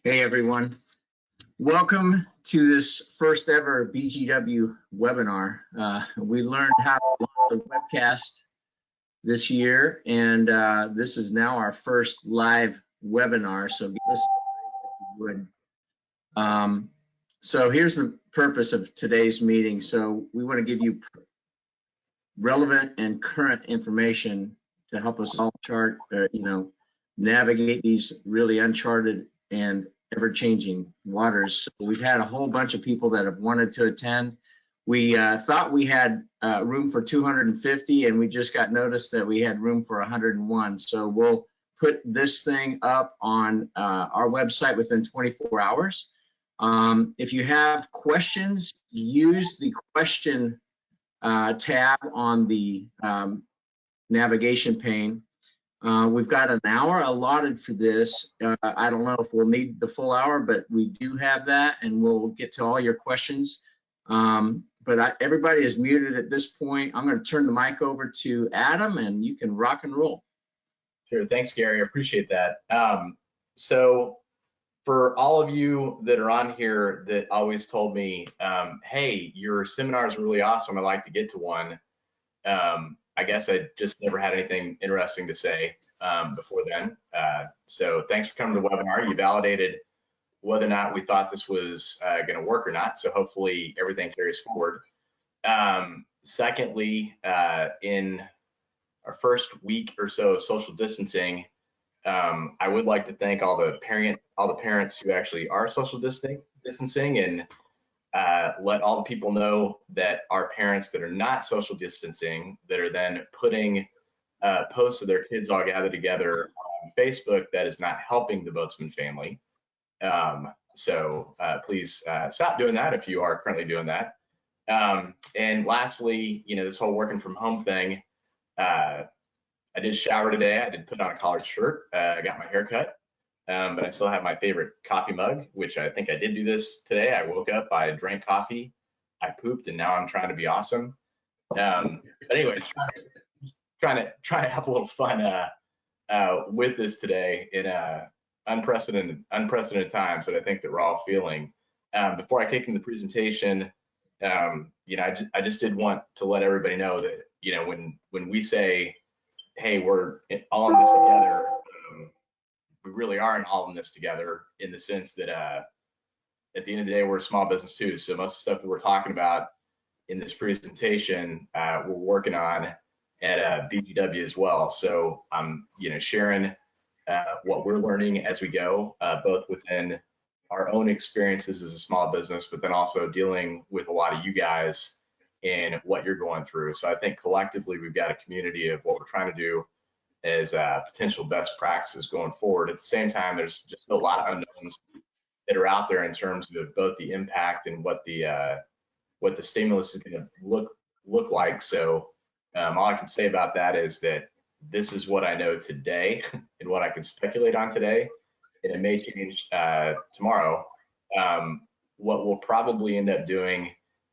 Hey everyone, welcome to this first ever BGW webinar. We learned how to launch a webcast this year, and this is now our first live webinar, so give us a break if you would. So here's the purpose of today's meeting. So we want to give you relevant and current information to help us all chart, navigate these really uncharted and ever-changing waters. So we've had a whole bunch of people that have wanted to attend. We thought we had room for 250, and we just got notice that we had room for 101. So we'll put this thing up on our website within 24 hours. If you have questions, use the question tab on the navigation pane. We've got an hour allotted for this. I don't know if we'll need the full hour, but we do have that, and we'll get to all your questions. But everybody is muted at this point. I'm going to turn the mic over to Adam, and you can rock and roll. Sure. Thanks, Gary. I appreciate that. So for all of you that are on here that always told me, hey, your seminar is really awesome, I'd like to get to one. I guess I just never had anything interesting to say before then. So thanks for coming to the webinar. You validated whether or not we thought this was going to work or not. So hopefully everything carries forward. Secondly, in our first week or so of social distancing, I would like to thank all the parents who actually are social distancing and let all the people know that our parents that are not social distancing, that are then putting posts of their kids all gathered together on Facebook, that is not helping the Boatsman family. So please stop doing that if you are currently doing that. And lastly, this whole working from home thing, I did shower today. I did put on a collared shirt. I got my hair cut. But I still have my favorite coffee mug, which I think I did do this today. I woke up, I drank coffee, I pooped, and now I'm trying to be awesome. But anyways, trying to have a little fun with this today in unprecedented times that I think that we're all feeling. Before I kick into the presentation, I just did want to let everybody know that when we say, hey, we're all in this together. We really are all in this together in the sense that at the end of the day, we're a small business too. So most of the stuff that we're talking about in this presentation, we're working on at BGW as well. So I'm sharing what we're learning as we go, both within our own experiences as a small business, but then also dealing with a lot of you guys in what you're going through. So I think collectively, we've got a community of what we're trying to do as potential best practices going forward. At the same time, there's just a lot of unknowns that are out there in terms of both the impact and what the stimulus is going to look like. So all I can say about that is that this is what I know today and what I can speculate on today, and it may change tomorrow. What we'll probably end up doing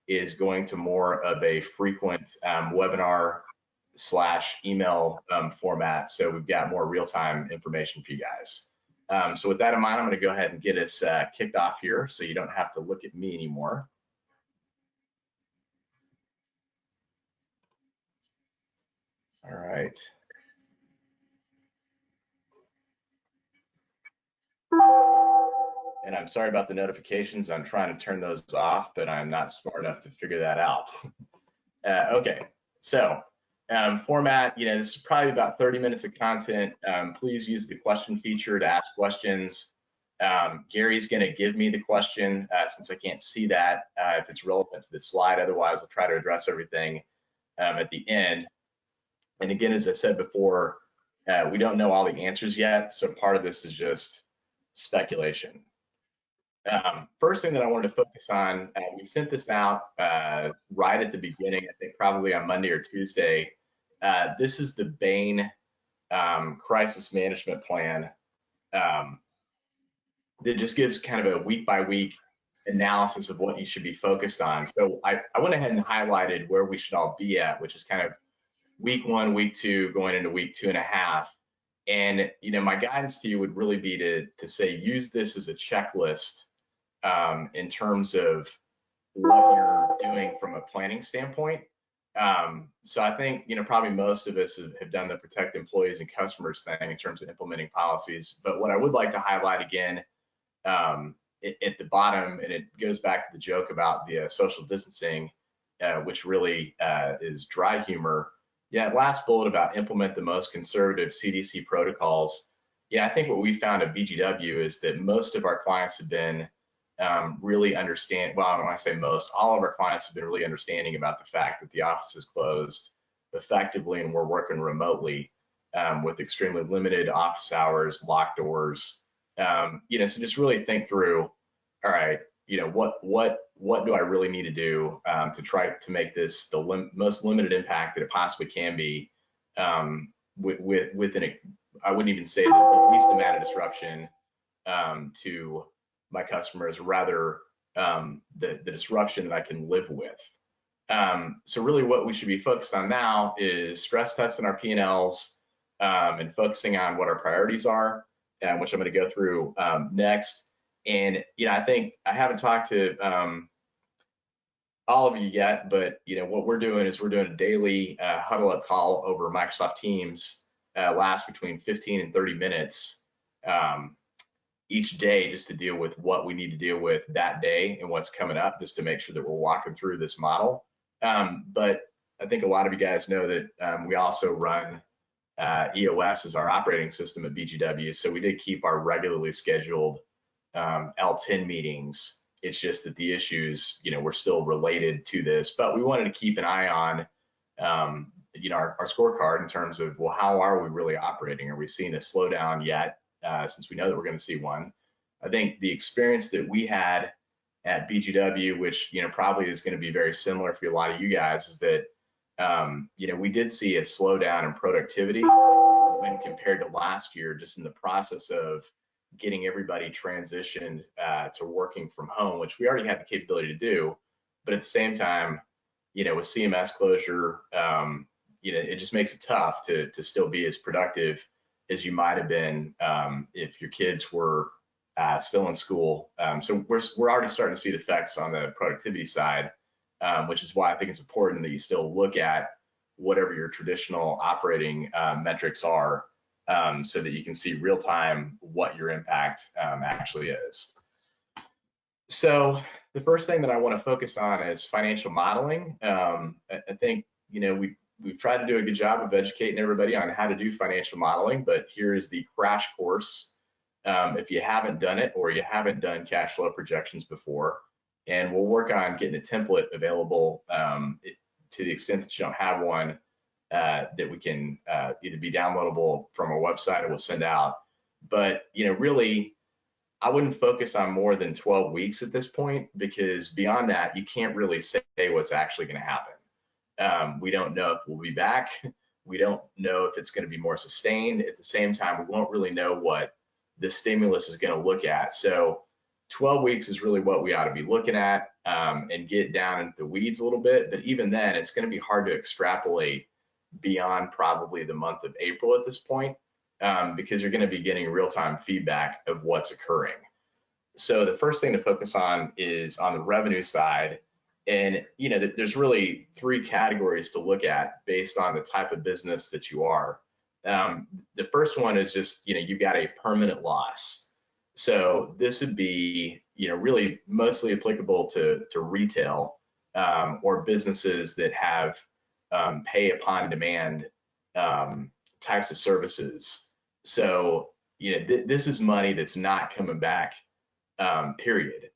is going to more of a frequent webinar / email format, so we've got more real-time information for you guys. So with that in mind, I'm going to go ahead and get us kicked off here so you don't have to look at me anymore. All right. And I'm sorry about the notifications. I'm trying to turn those off, but I'm not smart enough to figure that out. Okay, so format, this is probably about 30 minutes of content. Please use the question feature to ask questions. Gary's going to give me the question since I can't see that if it's relevant to the slide. Otherwise, I'll try to address everything at the end. And again, as I said before, we don't know all the answers yet, so part of this is just speculation. First thing that I wanted to focus on, we sent this out right at the beginning, I think probably on Monday or Tuesday. This is the Bain crisis management plan that just gives kind of a week-by-week analysis of what you should be focused on. So I went ahead and highlighted where we should all be at, which is kind of week 1, week 2, going into week 2.5. And my guidance to you would really be to say use this as a checklist in terms of what you're doing from a planning standpoint. So I think probably most of us have done the protect employees and customers thing in terms of implementing policies. But what I would like to highlight again at the bottom, and it goes back to the joke about the social distancing, which really is dry humor. Yeah, last bullet about implement the most conservative CDC protocols. Yeah, I think what we found at BGW is that most of our clients have been really understand. Well, when I say most, all of our clients have been really understanding about the fact that the office is closed effectively and we're working remotely with extremely limited office hours, locked doors. So just really think through. All right, what do I really need to do to try to make this the most limited impact that it possibly can be with I wouldn't even say the least amount of disruption to my customers, rather the disruption that I can live with. So really what we should be focused on now is stress testing our P&Ls and focusing on what our priorities are, which I'm going to go through next. And I think I haven't talked to all of you yet, but what we're doing is we're doing a daily huddle up call over Microsoft Teams, lasts between 15 and 30 minutes each day, just to deal with what we need to deal with that day and what's coming up, just to make sure that we're walking through this model. But I think a lot of you guys know that we also run EOS as our operating system at BGW, so we did keep our regularly scheduled L10 meetings. It's just that the issues, were still related to this, but we wanted to keep an eye on, our scorecard in terms of, well, how are we really operating? Are we seeing a slowdown yet? Since we know that we're going to see one. I think the experience that we had at BGW, which, probably is going to be very similar for a lot of you guys, is that, we did see a slowdown in productivity when compared to last year, just in the process of getting everybody transitioned to working from home, which we already had the capability to do. But at the same time, with CMS closure, it just makes it tough to still be as productive as you might have been if your kids were still in school. So we're already starting to see the effects on the productivity side, which is why I think it's important that you still look at whatever your traditional operating metrics are, so that you can see real time what your impact actually is. So the first thing that I want to focus on is financial modeling. I think we've tried to do a good job of educating everybody on how to do financial modeling, but here is the crash course if you haven't done it or you haven't done cash flow projections before. And we'll work on getting a template available to the extent that you don't have one, that we can either be downloadable from our website or we'll send out. But really, I wouldn't focus on more than 12 weeks at this point, because beyond that, you can't really say what's actually going to happen. We don't know if we'll be back. We don't know if it's going to be more sustained. At the same time, we won't really know what the stimulus is going to look at. So 12 weeks is really what we ought to be looking at and get down into the weeds a little bit. But even then, it's going to be hard to extrapolate beyond probably the month of April at this point, because you're going to be getting real-time feedback of what's occurring. So the first thing to focus on is on the revenue side. And there's really three categories to look at based on the type of business that you are. The first one is just, you've got a permanent loss. So this would be, really mostly applicable to retail or businesses that have pay upon demand types of services. So, this is money that's not coming back, period.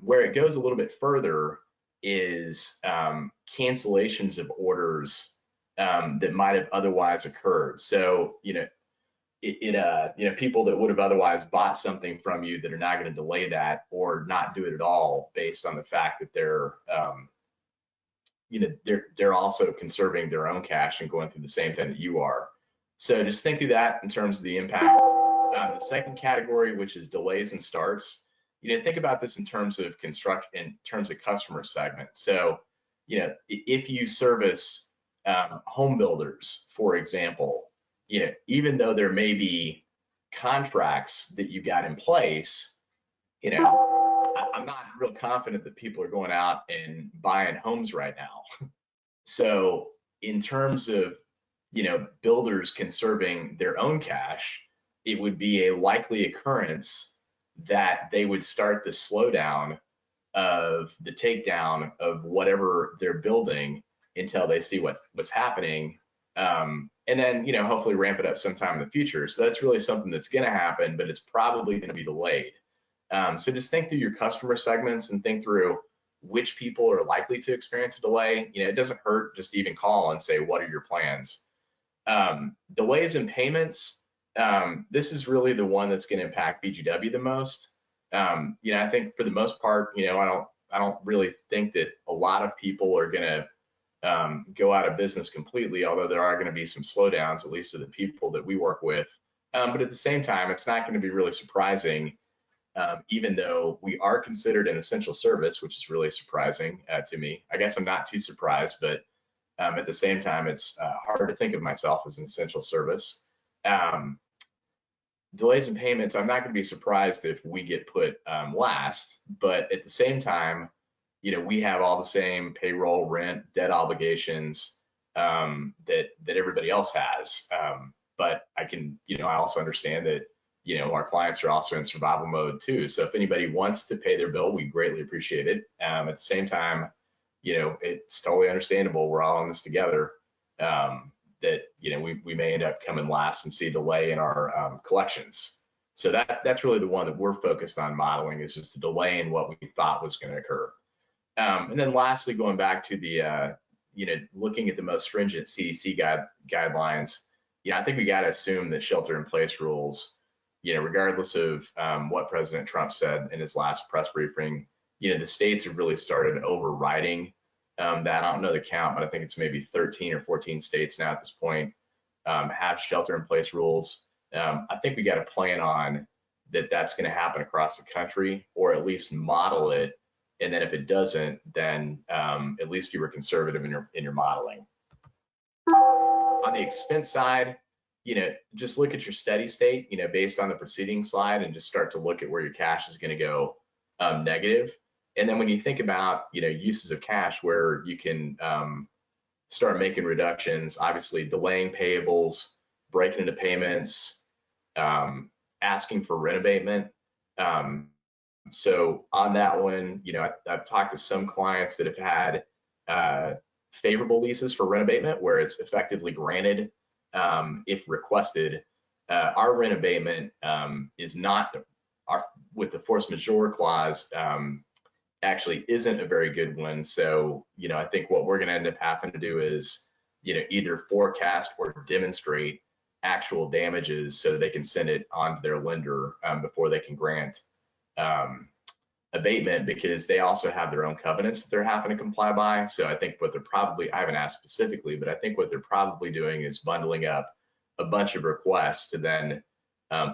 Where it goes a little bit further is cancellations of orders that might have otherwise occurred. So, people that would have otherwise bought something from you that are now going to delay that or not do it at all based on the fact that they're also conserving their own cash and going through the same thing that you are. So just think through that in terms of the impact. The second category, which is delays and starts, think about this in terms of customer segment. So, if you service home builders, for example, even though there may be contracts that you got in place, I'm not real confident that people are going out and buying homes right now. So in terms of, builders conserving their own cash, it would be a likely occurrence that they would start the slowdown of the takedown of whatever they're building until they see what's happening. And then, hopefully ramp it up sometime in the future. So that's really something that's going to happen, but it's probably going to be delayed. So just think through your customer segments and think through which people are likely to experience a delay. It doesn't hurt just to even call and say, what are your plans? Delays in payments. This is really the one that's going to impact BGW the most. I think for the most part, I don't really think that a lot of people are going to go out of business completely, although there are going to be some slowdowns, at least to the people that we work with. But at the same time, it's not going to be really surprising, even though we are considered an essential service, which is really surprising to me. I guess I'm not too surprised, but at the same time, it's hard to think of myself as an essential service. Delays in payments, I'm not going to be surprised if we get put last, but at the same time, we have all the same payroll, rent, debt obligations that everybody else has. But I also understand that, our clients are also in survival mode too. So if anybody wants to pay their bill, we greatly appreciate it. At the same time, it's totally understandable. We're all in this together. That we may end up coming last and see a delay in our collections. So that's really the one that we're focused on modeling, is just a delay in what we thought was going to occur. And then lastly, going back to the looking at the most stringent CDC guidelines, I think we got to assume that shelter-in-place rules, regardless of what President Trump said in his last press briefing, the states have really started overriding that. I don't know the count, but I think it's maybe 13 or 14 states now at this point have shelter-in-place rules. I think we got to plan on that's going to happen across the country, or at least model it. And then if it doesn't, then at least you were conservative in your modeling. On the expense side, just look at your steady state, based on the preceding slide, and just start to look at where your cash is going to go negative. And then when you think about, uses of cash where you can start making reductions, obviously delaying payables, breaking into payments, asking for rent abatement. So on that one, I've talked to some clients that have had favorable leases for rent abatement, where it's effectively granted if requested. Our rent abatement is not, with the force majeure clause, actually isn't a very good one. So, I think what we're going to end up having to do is, either forecast or demonstrate actual damages so they can send it on to their lender before they can grant abatement, because they also have their own covenants that they're having to comply by. So I think what they're probably, I haven't asked specifically, but I think what they're probably doing is bundling up a bunch of requests to then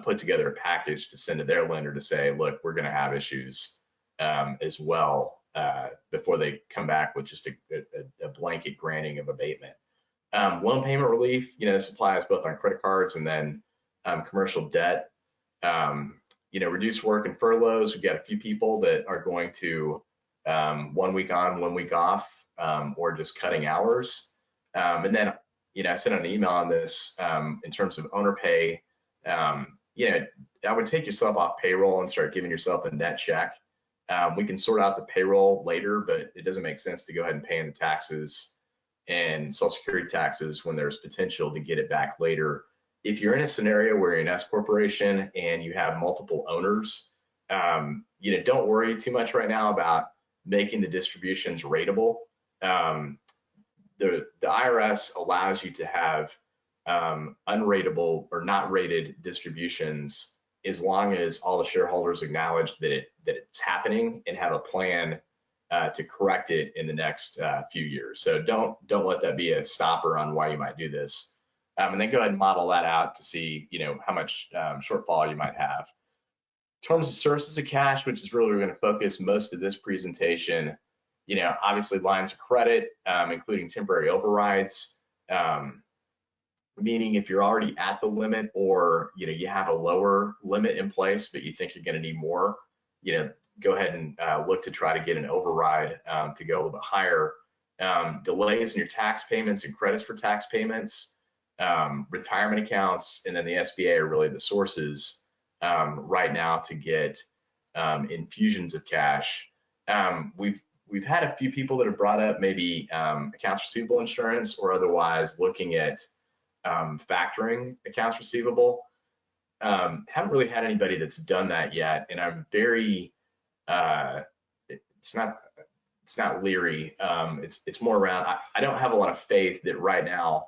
put together a package to send to their lender to say, look, we're going to have issues as well before they come back with just a blanket granting of abatement. Loan payment relief, this applies both on credit cards and then commercial debt. Reduced work and furloughs. We've got a few people that are going to 1 week on, 1 week off, or just cutting hours. And then, I sent out an email on this in terms of owner pay. I would take yourself off payroll and start giving yourself a net check. We can sort out the payroll later, but it doesn't make sense to go ahead and pay in the taxes and Social Security taxes when there's potential to get it back later. If you're in a scenario where you're an S corporation and you have multiple owners, don't worry too much right now about making the distributions ratable. The IRS allows you to have unratable or not rated distributions as long as all the shareholders acknowledge that it's happening and have a plan to correct it in the next few years. So don't let that be a stopper on why you might do this. And then go ahead and model that out to see, how much shortfall you might have. In terms of sources of cash, which is really, we're going to focus most of this presentation, obviously lines of credit, including temporary overrides, meaning if you're already at the limit, or you have a lower limit in place, but you think you're going to need more, go ahead and look to try to get an override to go a little bit higher. Delays in your tax payments and credits for tax payments, retirement accounts, and then the SBA are really the sources right now to get infusions of cash. We've had a few people that have brought up maybe accounts receivable insurance, or otherwise looking at factoring accounts receivable. Haven't really had anybody that's done that yet, and I'm very it's not leery. It's more around, I don't have a lot of faith that right now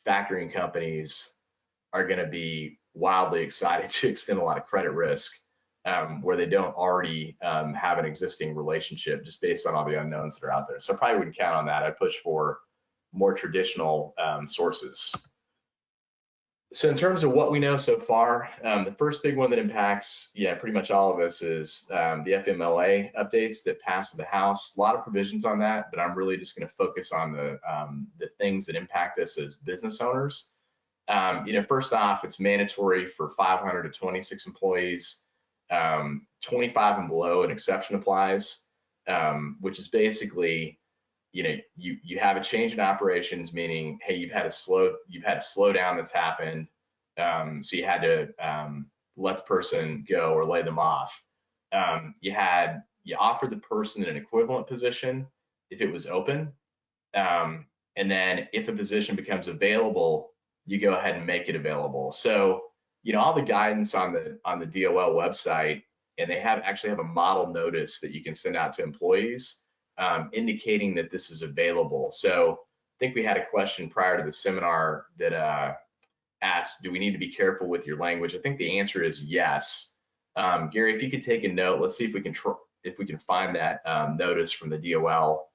factoring companies are going to be wildly excited to extend a lot of credit risk where they don't already have an existing relationship, just based on all the unknowns that are out there. So I probably wouldn't count on that. I'd push for more traditional sources. So in terms of what we know so far, the first big one that impacts, pretty much all of us is the FMLA updates that passed the House. A lot of provisions on that, but I'm really just going to focus on the things that impact us as business owners. First off, it's mandatory for 500 to 26 employees. 25 and below, an exception applies, which is basically, you have a change in operations, meaning, hey, you've had a slowdown that's happened, so you had to let the person go or lay them off. You offered the person an equivalent position if it was open, and then if a position becomes available, you go ahead and make it available. So all the guidance on the DOL website, and they actually have a model notice that you can send out to employees indicating that this is available. So I think we had a question prior to the seminar that asked, do we need to be careful with your language? I think the answer is yes. Gary, if you could take a note, let's see if we can find that notice from the DOL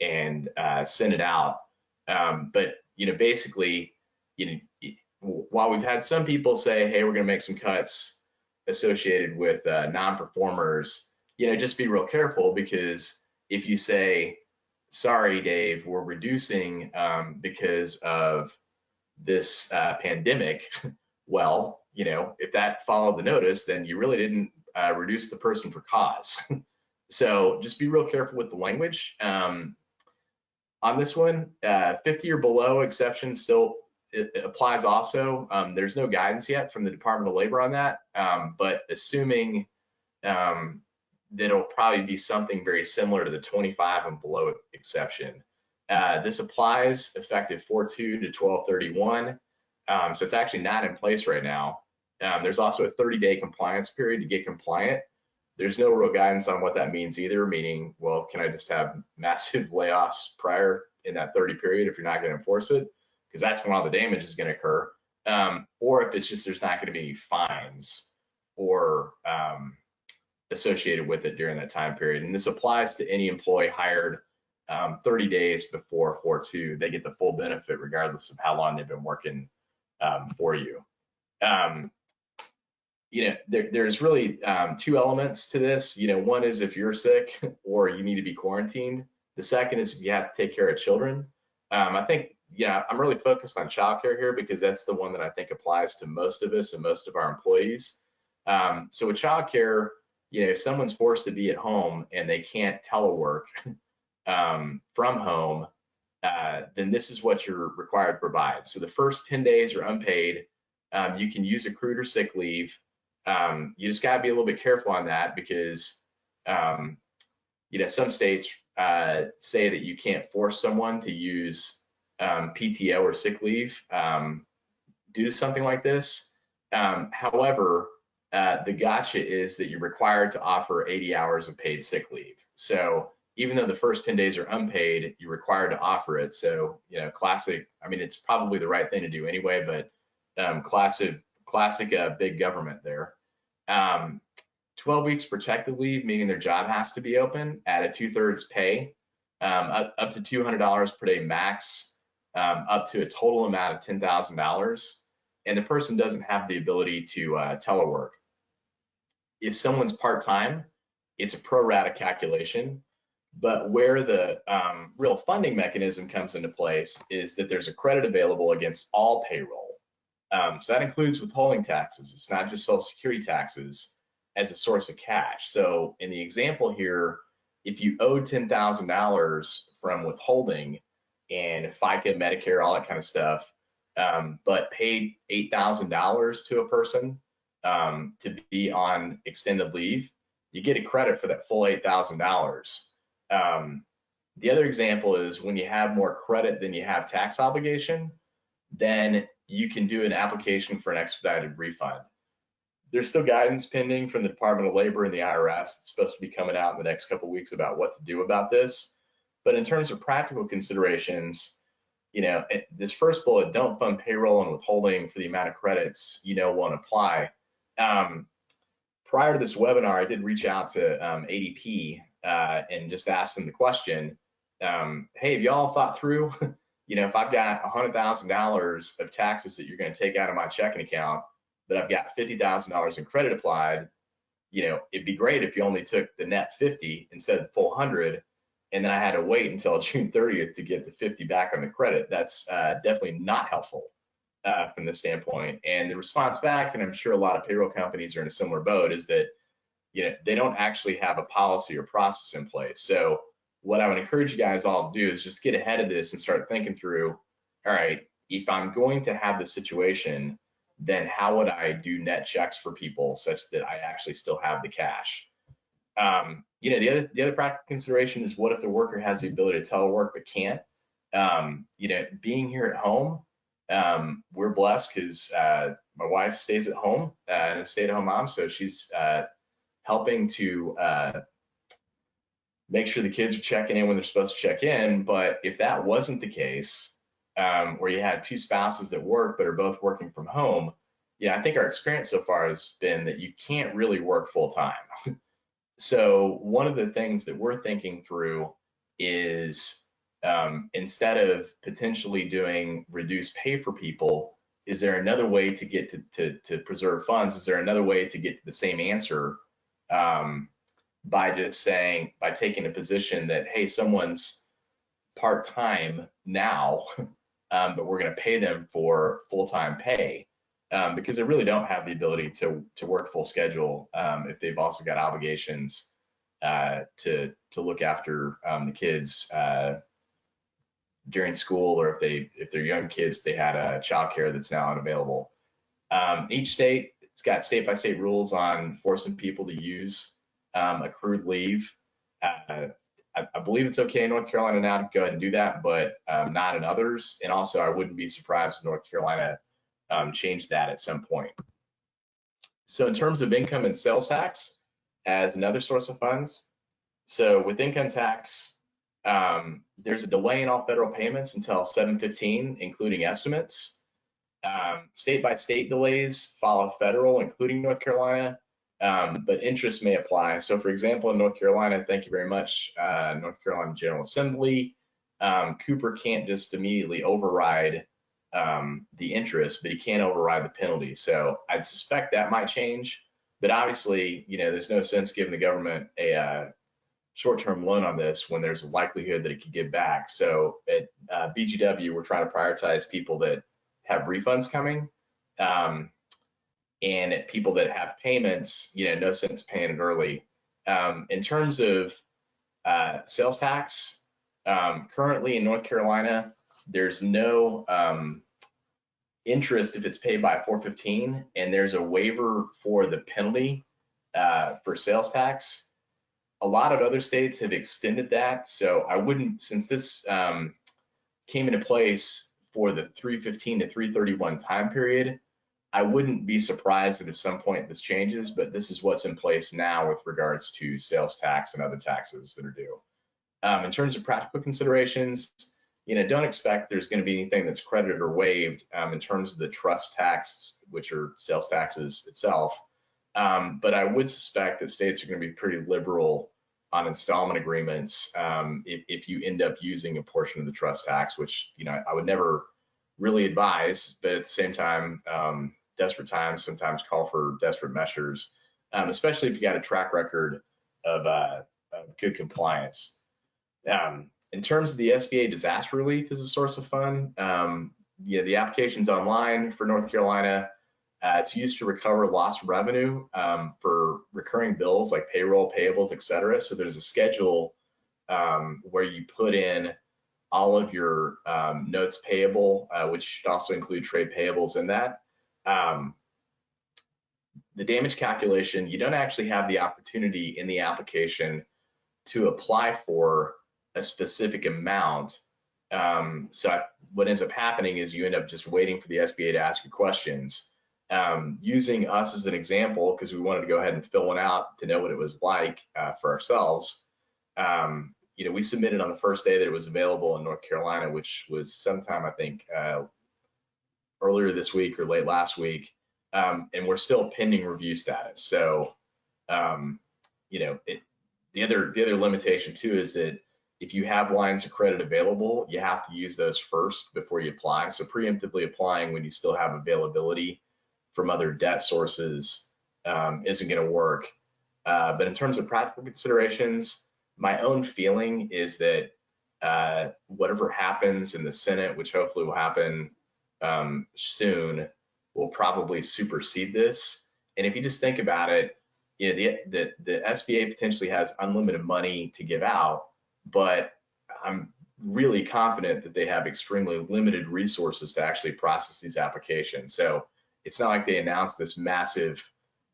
and send it out. But basically, while we've had some people say, hey, we're going to make some cuts associated with non-performers, just be real careful, because if you say, sorry, Dave, we're reducing because of this pandemic, well, if that followed the notice, then you really didn't reduce the person for cause. So just be real careful with the language. On this one, 50 or below exception still it applies also. There's no guidance yet from the Department of Labor on that, but assuming that it'll probably be something very similar to the 25 and below exception. This applies effective 4/2 to 12/31, so it's actually not in place right now. There's also a 30-day compliance period to get compliant. There's no real guidance on what that means either, meaning, well, can I just have massive layoffs prior in that 30 period if you're not going to enforce it? Because that's when all the damage is going to occur. Or if it's just there's not going to be any fines or associated with it during that time period. And this applies to any employee hired 30 days before 4/2. They get the full benefit regardless of how long they've been working for you. There's really two elements to this. One is if you're sick or you need to be quarantined. The second is if you have to take care of children. I think, I'm really focused on childcare here because that's the one that I think applies to most of us and most of our employees. So with childcare, if someone's forced to be at home and they can't telework from home, then this is what you're required to provide. So the first 10 days are unpaid. You can use accrued or sick leave. You just got to be a little bit careful on that because, some states say that you can't force someone to use PTO or sick leave due to something like this. However, the gotcha is that you're required to offer 80 hours of paid sick leave. So even though the first 10 days are unpaid, you're required to offer it. So, classic, it's probably the right thing to do anyway, but classic big government there. 12 weeks protected leave, meaning their job has to be open at a 2/3 pay, up to $200 per day max, up to a total amount of $10,000. And the person doesn't have the ability to telework. If someone's part-time, it's a pro rata calculation, but where the real funding mechanism comes into place is that there's a credit available against all payroll. So that includes withholding taxes. It's not just Social Security taxes as a source of cash. So in the example here, if you owed $10,000 from withholding and FICA, Medicare, all that kind of stuff, but paid $8,000 to a person to be on extended leave, you get a credit for that full $8,000. The other example is when you have more credit than you have tax obligation, then you can do an application for an expedited refund. There's still guidance pending from the Department of Labor and the IRS. It's supposed to be coming out in the next couple of weeks about what to do about this. But in terms of practical considerations, this first bullet, don't fund payroll and withholding for the amount of credits won't apply. Prior to this webinar, I did reach out to ADP and just asked them the question, hey, have y'all thought through, if I've got $100,000 of taxes that you're going to take out of my checking account, but I've got $50,000 in credit applied, it'd be great if you only took the net 50 instead of the full 100, and then I had to wait until June 30th to get the 50 back on the credit. That's definitely not helpful from this standpoint. And the response back, and I'm sure a lot of payroll companies are in a similar boat, is that they don't actually have a policy or process in place. So what I would encourage you guys all to do is just get ahead of this and start thinking through, all right, if I'm going to have this situation, then how would I do net checks for people such that I actually still have the cash? The other practical consideration is, what if the worker has the ability to telework but can't? Being here at home, we're blessed because my wife stays at home and a stay-at-home mom, so she's helping to make sure the kids are checking in when they're supposed to check in. But if that wasn't the case, where you had two spouses that work but are both working from home, I think our experience so far has been that you can't really work full time. So one of the things that we're thinking through is, instead of potentially doing reduced pay for people, is there another way to get to preserve funds? Is there another way to get to the same answer by taking a position that, hey, someone's part-time now, but we're going to pay them for full-time pay, because they really don't have the ability to work full schedule if they've also got obligations to look after the kids during school, or if they're young kids, they had a childcare that's now unavailable. Each state, it's got state-by-state rules on forcing people to use accrued leave. I believe it's okay in North Carolina now to go ahead and do that, but not in others. And also, I wouldn't be surprised if North Carolina changed that at some point. So in terms of income and sales tax as another source of funds, so with income tax, there's a delay in all federal payments until 7/15, including estimates. State-by-state delays follow federal, including North Carolina, but interest may apply. So for example, in North Carolina, thank you very much, North Carolina General Assembly, Cooper can't just immediately override the interest, but he can't override the penalty. So I'd suspect that might change, but obviously, there's no sense giving the government a short-term loan on this when there's a likelihood that it could give back. So at BGW, we're trying to prioritize people that have refunds coming, and at people that have payments, no sense paying it early. In terms of sales tax, currently in North Carolina, there's no interest if it's paid by 4/15, and there's a waiver for the penalty for sales tax. A lot of other states have extended that, so I wouldn't, since this came into place for the 3/15 to 3/31 time period, I wouldn't be surprised that at some point this changes, but this is what's in place now with regards to sales tax and other taxes that are due. In terms of practical considerations, don't expect there's going to be anything that's credited or waived in terms of the trust tax, which are sales taxes itself. But I would suspect that states are going to be pretty liberal on installment agreements if you end up using a portion of the trust tax, which I would never really advise, but at the same time, desperate times sometimes call for desperate measures, especially if you got a track record of good compliance. In terms of the SBA disaster relief as a source of fund, Yeah, the application's online for North Carolina. It's used to recover lost revenue for recurring bills like payroll, payables, et cetera. So there's a schedule where you put in all of your notes payable, which should also include trade payables in that. The damage calculation, you don't actually have the opportunity in the application to apply for a specific amount. So what ends up happening is you end up just waiting for the SBA to ask you questions. Using us as an example, because we wanted to go ahead and fill one out to know what it was like for ourselves. We submitted on the first day that it was available in North Carolina, which was sometime, I think, earlier this week or late last week. And we're still pending review status. So, the other limitation too is that if you have lines of credit available, you have to use those first before you apply. So preemptively applying when you still have availability from other debt sources isn't going to work. But in terms of practical considerations, my own feeling is that whatever happens in the Senate, which hopefully will happen soon, will probably supersede this. And if you just think about it, the SBA potentially has unlimited money to give out, but I'm really confident that they have extremely limited resources to actually process these applications. So it's not like they announced this massive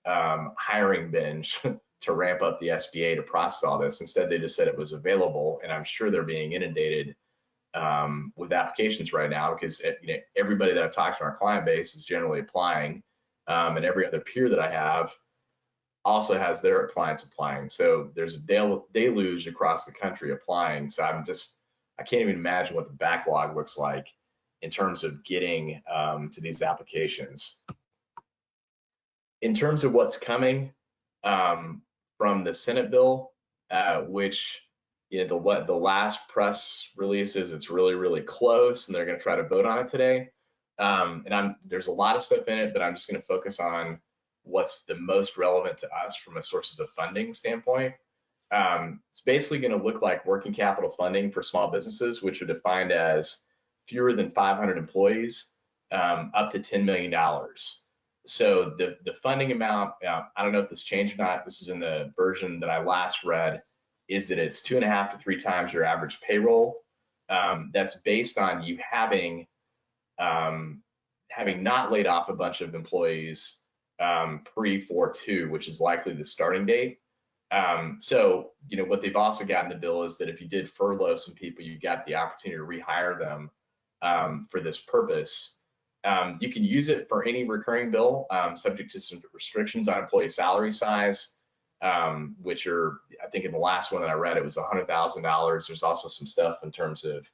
hiring binge to ramp up the SBA to process all this. Instead, they just said it was available, and I'm sure they're being inundated with applications right now because everybody that I've talked to in our client base is generally applying, and every other peer that I have also has their clients applying. So there's a deluge across the country applying. So I can't even imagine what the backlog looks like in terms of getting to these applications. In terms of what's coming from the Senate bill, which the last press release is it's really, really close, and they're going to try to vote on it today. There's a lot of stuff in it, but I'm just going to focus on what's the most relevant to us from a sources of funding standpoint. It's basically going to look like working capital funding for small businesses, which are defined as fewer than 500 employees, up to $10 million. So the funding amount, I don't know if this changed or not, this is in the version that I last read, is that it's 2.5 to 3 times your average payroll. That's based on you having not laid off a bunch of employees pre-4/2, which is likely the starting date. So what they've also got in the bill is that if you did furlough some people, you got the opportunity to rehire them for this purpose. You can use it for any recurring bill, subject to some restrictions on employee salary size, which are, I think in the last one that I read, it was $100,000. There's also some stuff in terms of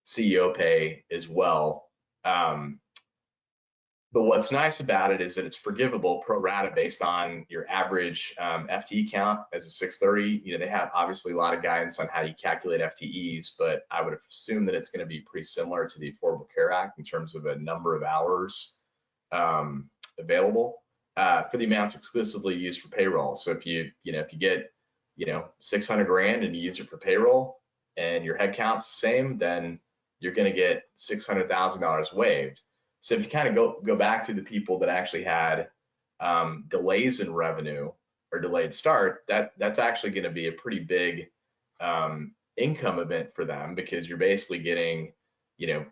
CEO pay as well. But what's nice about it is that it's forgivable pro rata based on your average FTE count as a 630. They have obviously a lot of guidance on how you calculate FTEs, but I would assume that it's going to be pretty similar to the Affordable Care Act in terms of a number of hours available for the amounts exclusively used for payroll. So if you get 600 grand and you use it for payroll and your head count's the same, then you're going to get $600,000 waived. So if you kind of go back to the people that actually had delays in revenue or delayed start, that's actually going to be a pretty big income event for them, because you're basically getting 2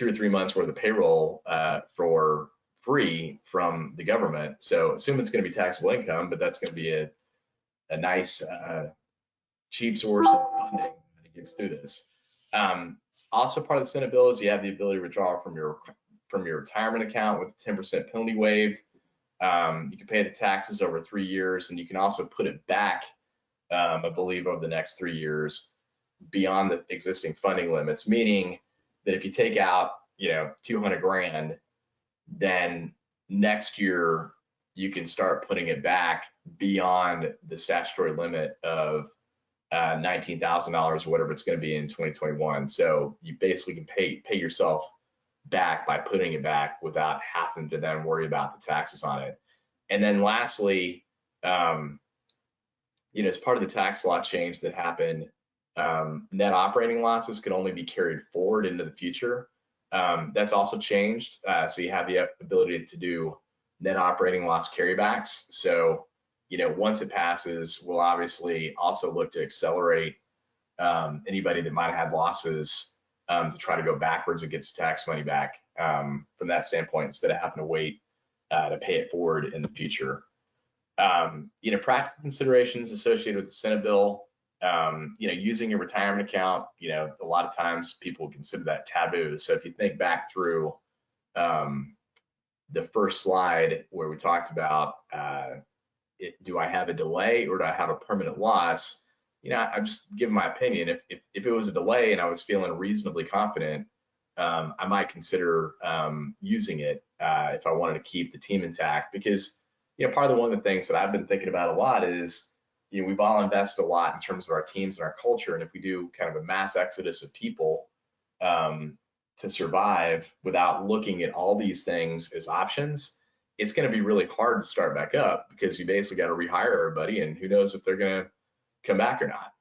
or 3 months worth of payroll for free from the government. So assume it's going to be taxable income, but that's going to be a nice cheap source of funding that it gets through this. Also, part of the Senate bill is you have the ability to withdraw from your retirement account with a 10% penalty waived. You can pay the taxes over 3 years, and you can also put it back, I believe, over the next 3 years beyond the existing funding limits, meaning that if you take out 200 grand, then next year you can start putting it back beyond the statutory limit of $19,000 or whatever it's going to be in 2021. So you basically can pay yourself back by putting it back without having to then worry about the taxes on it. And then lastly, as part of the tax law change that happened, net operating losses could only be carried forward into the future. That's also changed. So you have the ability to do net operating loss carrybacks. So, once it passes, we'll obviously also look to accelerate anybody that might have had losses to try to go backwards and get some tax money back from that standpoint instead of having to wait to pay it forward in the future. Practical considerations associated with the Senate bill, using your retirement account, a lot of times people consider that taboo. So if you think back through the first slide where we talked about do I have a delay or do I have a permanent loss? I'm just giving my opinion. If it was a delay and I was feeling reasonably confident, I might consider using it if I wanted to keep the team intact. Because part of one of the things that I've been thinking about a lot is we've all invested a lot in terms of our teams and our culture, and if we do kind of a mass exodus of people to survive without looking at all these things as options, it's going to be really hard to start back up because you basically got to rehire everybody, and who knows if they're going to come back or not.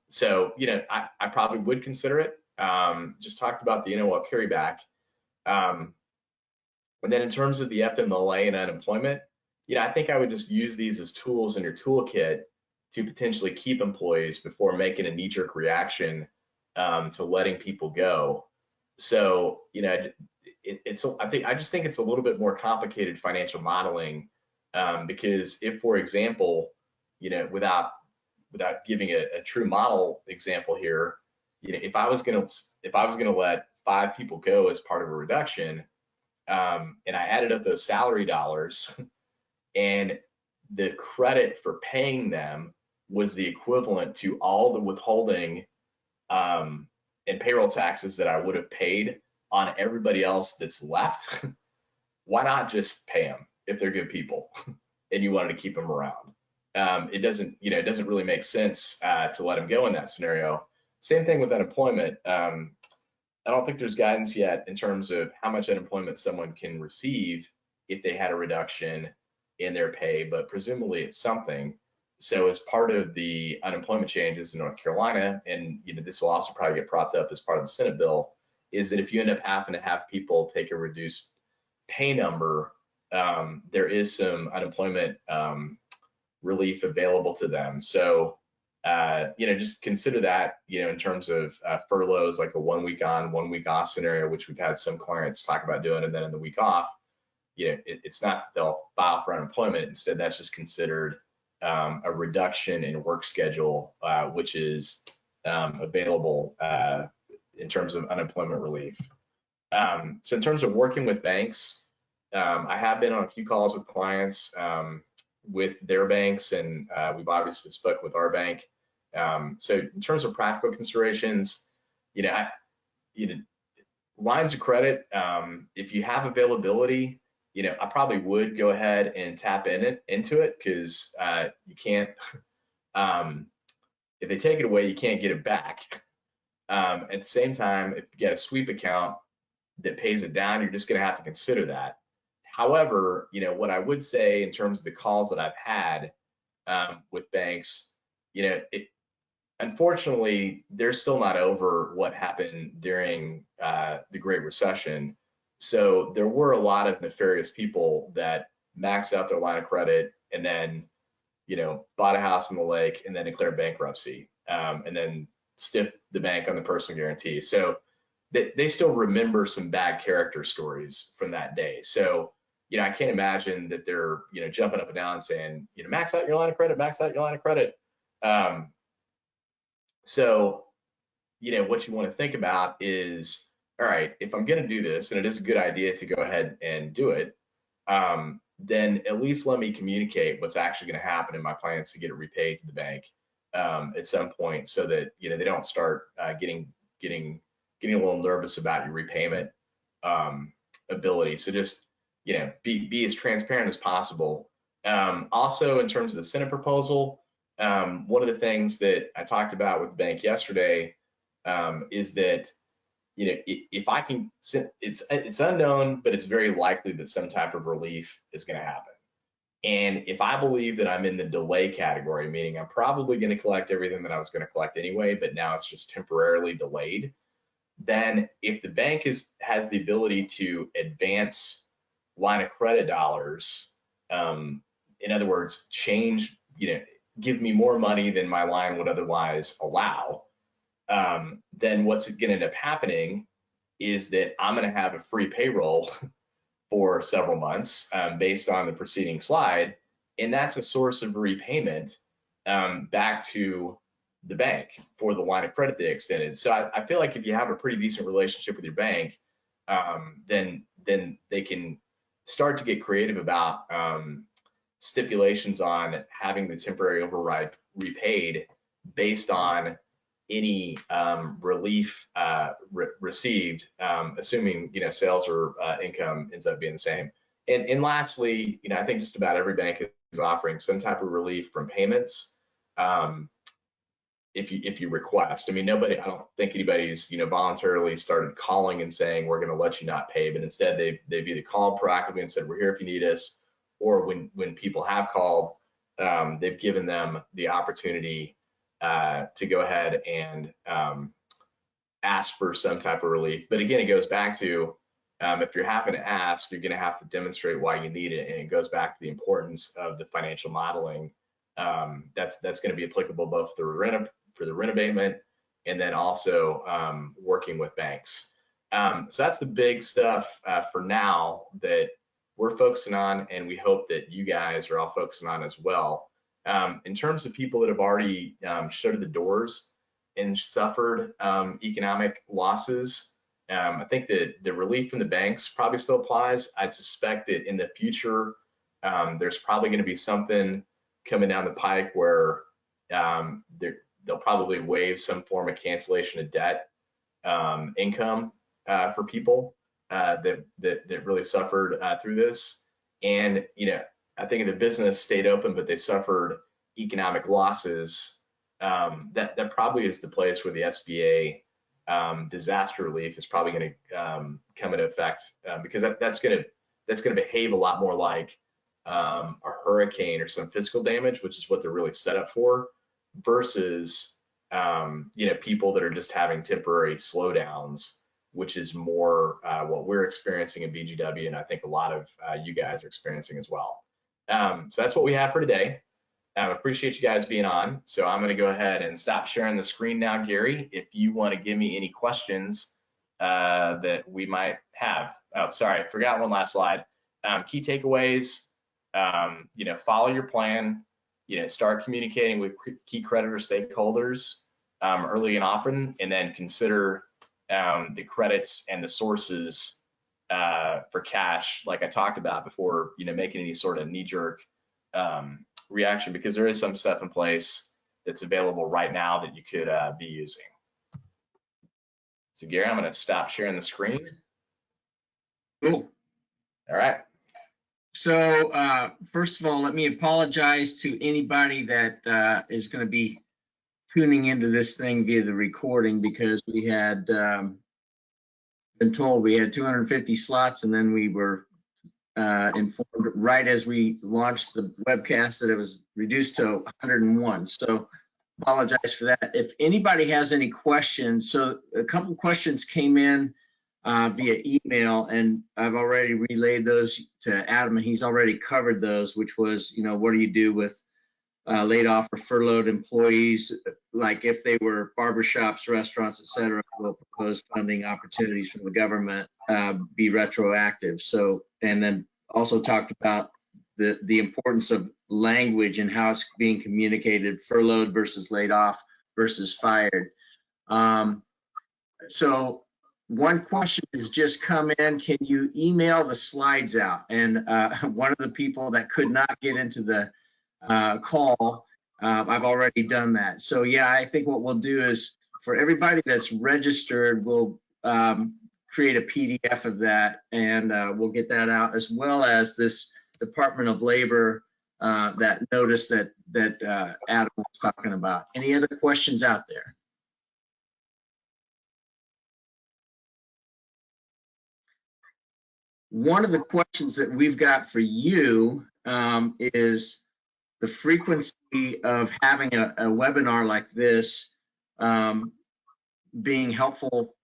So I probably would consider it. Just talked about the NOL carryback. And then in terms of the FMLA and unemployment, I think I would just use these as tools in your toolkit to potentially keep employees before making a knee-jerk reaction to letting people go. So, I just think it's a little bit more complicated financial modeling because if, for example, without giving a true model example here, if I was gonna let 5 people go as part of a reduction, and I added up those salary dollars, and the credit for paying them was the equivalent to all the withholding and payroll taxes that I would have paid on everybody else that's left, why not just pay them if they're good people and you wanted to keep them around? It doesn't really make sense to let them go in that scenario. Same thing with unemployment. I don't think there's guidance yet in terms of how much unemployment someone can receive if they had a reduction in their pay, but presumably it's something. So as part of the unemployment changes in North Carolina, and this will also probably get propped up as part of the Senate bill, is that if you end up having to have people take a reduced pay number, there is some unemployment relief available to them. So just consider that, in terms of furloughs, like a 1 week on, 1 week off scenario, which we've had some clients talk about doing, and then in the week off, it's not that they'll file for unemployment. Instead, that's just considered a reduction in work schedule, which is available in terms of unemployment relief. So in terms of working with banks, I have been on a few calls with clients with their banks, and we've obviously spoken with our bank. So in terms of practical considerations, lines of credit, if you have availability, I probably would go ahead and tap into it because you can't, if they take it away, you can't get it back. At the same time, if you get a sweep account that pays it down, you're just going to have to consider that. However, what I would say in terms of the calls that I've had with banks, unfortunately, they're still not over what happened during the Great Recession. So there were a lot of nefarious people that maxed out their line of credit and then, bought a house in the lake and then declared bankruptcy and then stiffed the bank on the personal guarantee. So they still remember some bad character stories from that day. So, I can't imagine that they're, jumping up and down and saying, max out your line of credit, max out your line of credit. So, what you want to think about is, all right, if I'm going to do this, and it is a good idea to go ahead and do it, then at least let me communicate what's actually going to happen in my plans to get it repaid to the bank at some point, so that they don't start getting a little nervous about your repayment ability. So just be as transparent as possible. Also, in terms of the Senate proposal, one of the things that I talked about with the bank yesterday is that if I can, it's unknown, but it's very likely that some type of relief is going to happen. And if I believe that I'm in the delay category, meaning I'm probably going to collect everything that I was going to collect anyway, but now it's just temporarily delayed, then if the bank has the ability to advance line of credit dollars, in other words, change, give me more money than my line would otherwise allow, then what's going to end up happening is that I'm going to have a free payroll for several months based on the preceding slide, and that's a source of repayment back to the bank for the line of credit they extended. So I feel like if you have a pretty decent relationship with your bank, then they can start to get creative about stipulations on having the temporary override repaid based on any relief received, assuming sales or income ends up being the same. And lastly, I think just about every bank is offering some type of relief from payments if you request. I don't think anybody's voluntarily started calling and saying we're going to let you not pay, but instead they've either called proactively and said we're here if you need us, or when people have called, they've given them the opportunity to go ahead and ask for some type of relief. But again, it goes back to if you're having to ask, you're going to have to demonstrate why you need it, and it goes back to the importance of the financial modeling that's going to be applicable both for the rent abatement and then also working with banks. So that's the big stuff for now that we're focusing on, and we hope that you guys are all focusing on as well. In terms of people that have already shuttered the doors and suffered economic losses, I think that the relief from the banks probably still applies. I'd suspect that in the future, there's probably going to be something coming down the pike where they'll probably waive some form of cancellation of debt income for people that really suffered through this. And I think if the business stayed open but they suffered economic losses, that probably is the place where the SBA disaster relief is probably going to come into effect, because that's going to behave a lot more like a hurricane or some physical damage, which is what they're really set up for, versus people that are just having temporary slowdowns, which is more what we're experiencing in BGW, and I think a lot of you guys are experiencing as well. So that's what we have for today. I appreciate you guys being on. So I'm going to go ahead and stop sharing the screen now, Gary, if you want to give me any questions that we might have. Oh, sorry, I forgot one last slide. Key takeaways, follow your plan, start communicating with key creditor stakeholders early and often, and then consider the credits and the sources for cash, like I talked about before, making any sort of knee-jerk reaction, because there is some stuff in place that's available right now that you could be using. So Gary, I'm going to stop sharing the screen. Cool. All right. So first of all, let me apologize to anybody that is going to be tuning into this thing via the recording, because we had been told we had 250 slots, and then we were informed right as we launched the webcast that it was reduced to 101. So apologize for that. If anybody has any questions, so a couple questions came in via email, and I've already relayed those to Adam, and he's already covered those, which was, what do you do with laid off or furloughed employees, like if they were barbershops, restaurants, etc. Will propose funding opportunities from the government be retroactive? So, and then also talked about the importance of language and how it's being communicated, furloughed versus laid off versus fired. So one question has just come in: can you email the slides out? And one of the people that could not get into the call, I've already done that. So yeah, I think what we'll do is, for everybody that's registered, we'll create a PDF of that, and we'll get that out, as well as this Department of Labor that notice that Adam was talking about. Any other questions out there? One of the questions that we've got for you is the frequency of having a webinar like this being helpful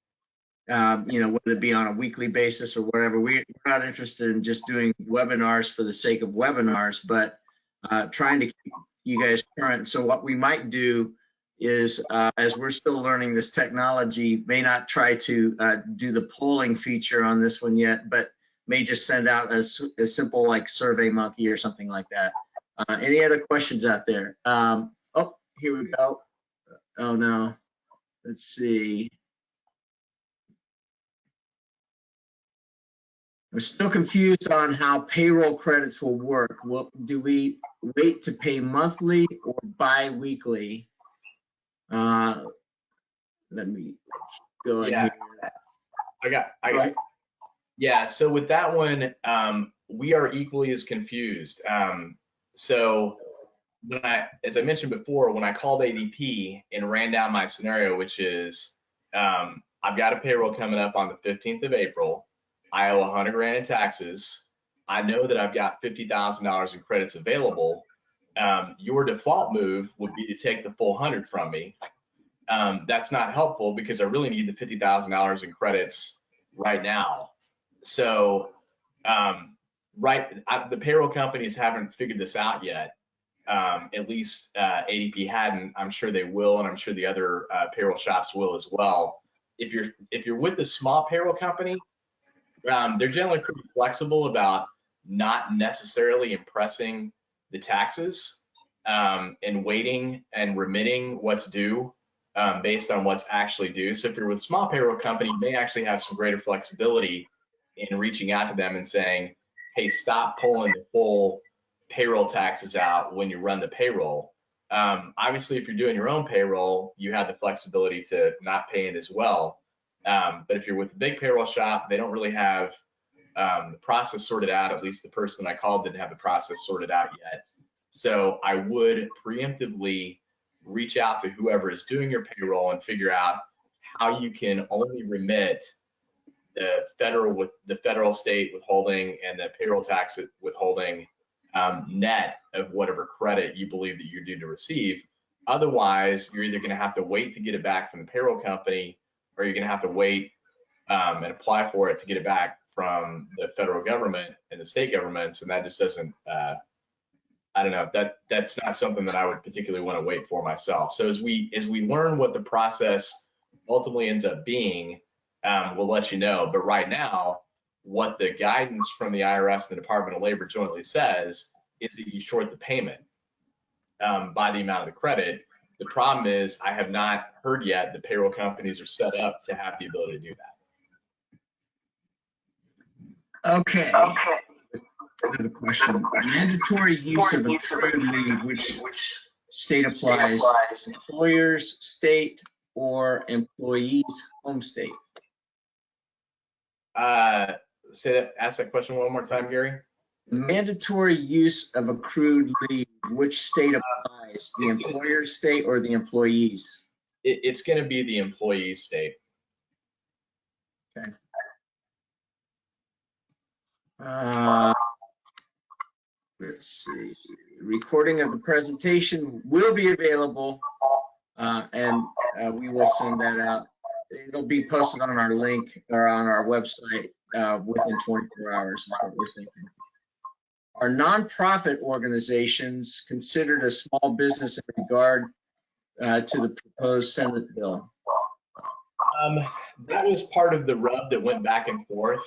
whether it be on a weekly basis or whatever. We're not interested in just doing webinars for the sake of webinars, but trying to keep you guys current. So what we might do is, as we're still learning this technology, may not try to do the polling feature on this one yet, but may just send out a simple like Survey Monkey or something like that. Any other questions out there? Oh, here we go. Oh no, let's see. I'm still confused on how payroll credits will work. Do we wait to pay monthly or bi-weekly? Let me go ahead. I got. Yeah, so with that one, we are equally as confused. So as I mentioned before, when I called ADP and ran down my scenario, which is I've got a payroll coming up on the 15th of April. I owe $100,000 in taxes. I know that I've got $50,000 in credits available. Your default move would be to take the full 100 from me. That's not helpful because I really need the $50,000 in credits right now. So the payroll companies haven't figured this out yet. At least ADP hadn't. I'm sure they will, and I'm sure the other payroll shops will as well. If you're with a small payroll company, they're generally pretty flexible about not necessarily impressing the taxes and waiting and remitting what's due based on what's actually due. So if you're with a small payroll company, you may actually have some greater flexibility in reaching out to them and saying, hey, stop pulling the full payroll taxes out when you run the payroll. Obviously, if you're doing your own payroll, you have the flexibility to not pay it as well. But if you're with a big payroll shop, they don't really have the process sorted out. At least the person I called didn't have the process sorted out yet. So I would preemptively reach out to whoever is doing your payroll and figure out how you can only remit the federal state withholding and the payroll tax withholding net of whatever credit you believe that you're due to receive. Otherwise, you're either going to have to wait to get it back from the payroll company, or you're going to have to wait and apply for it to get it back from the federal government and the state governments, and that just doesn't. I don't know. That's not something that I would particularly want to wait for myself. So as we learn what the process ultimately ends up being, we'll let you know. But right now, what the guidance from the IRS and the Department of Labor jointly says is that you short the payment by the amount of the credit. The problem is I have not heard yet the payroll companies are set up to have the ability to do that. Okay. Another question. Mandatory use of accrued leave, which state applies? Employer's state or employee's home state? Ask that question one more time, Gary. Mandatory use of accrued leave, which state applies? The employer's state or the employee's? It's going to be the employee's state. Okay. Let's see. Recording of the presentation will be available, and we will send that out. It'll be posted on our link or on our website within 24 hours is what we're thinking. Are nonprofit organizations considered a small business in regard to the proposed Senate bill? That was part of the rub that went back and forth.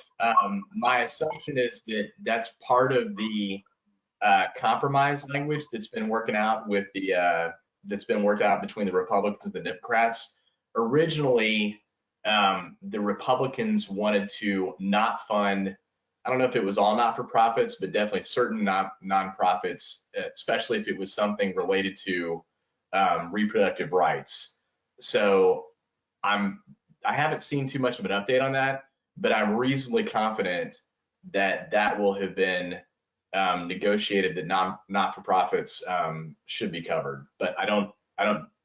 My assumption is that that's part of the compromise language that's been working out with that's been worked out between the Republicans and the Democrats. Originally, the Republicans wanted to not fund, I don't know if it was all not-for-profits, but definitely certain nonprofits, especially if it was something related to reproductive rights. So I haven't seen too much of an update on that, but I'm reasonably confident that that will have been negotiated, that not-for-profits should be covered. But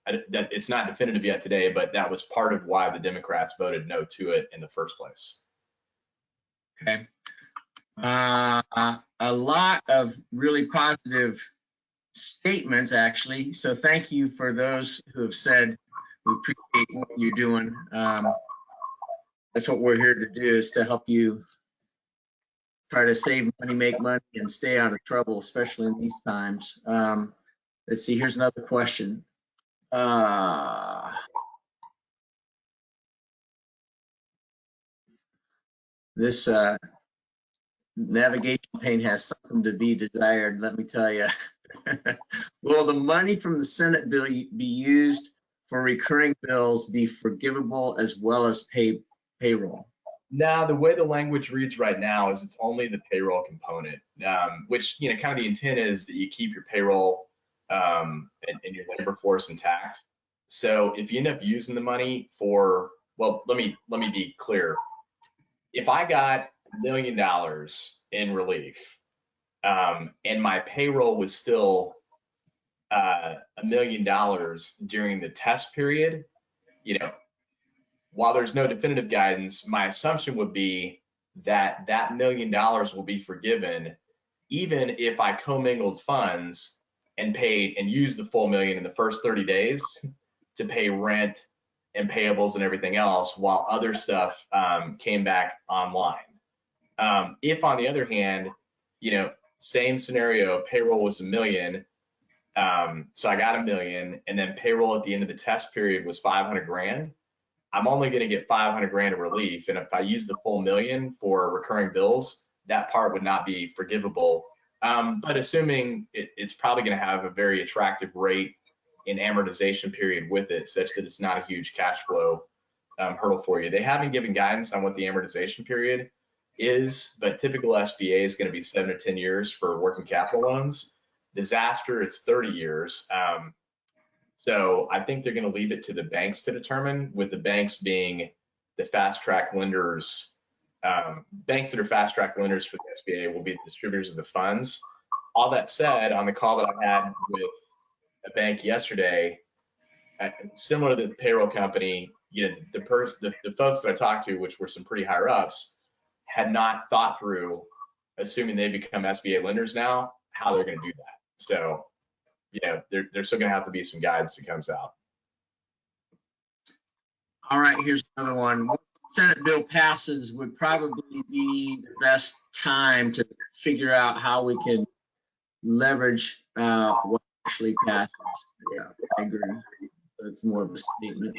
it's not definitive yet today, but that was part of why the Democrats voted no to it in the first place. Okay. A lot of really positive statements, actually. So thank you for those who have said we appreciate what you're doing. that's what we're here to do, is to help you try to save money, make money, and stay out of trouble, especially in these times. Let's see, here's another question. This navigation pane has something to be desired, let me tell you. Will the money from the Senate bill be used for recurring bills be forgivable as well as payroll? Now, the way the language reads right now is it's only the payroll component, which, you know, kind of the intent is that you keep your payroll and your labor force intact. So if you end up using the money for, well, let me be clear. If I got $1 million in relief and my payroll was still $1 million during the test period, you know, while there's no definitive guidance, my assumption would be that that $1 million will be forgiven even if I commingled funds and paid and used the full million in the first 30 days to pay rent and payables and everything else, while other stuff came back online. If, on the other hand, you know, same scenario, payroll was $1 million, so I got $1 million, and then payroll at the end of the test period was 500 grand. I'm only going to get 500 grand of relief, and if I use the full $1 million for recurring bills, that part would not be forgivable. But assuming it's probably going to have a very attractive rate in amortization period with it, such that it's not a huge cash flow hurdle for you. They haven't given guidance on what the amortization period is, but typical SBA is going to be 7 to 10 years for working capital loans. Disaster, it's 30 years. So I think they're going to leave it to the banks to determine, with the banks being the fast track lenders. Banks that are fast track lenders for the SBA will be the distributors of the funds. All that said, on the call that I had with a bank yesterday, similar to the payroll company, you know, the folks that I talked to, which were some pretty higher ups, had not thought through, assuming they become SBA lenders now, how they're going to do that. So, you know, there's still going to have to be some guidance that comes out. All right, here's another one. Once the Senate bill passes would probably be the best time to figure out how we can leverage what actually passes. Yeah, I agree. That's more of a statement.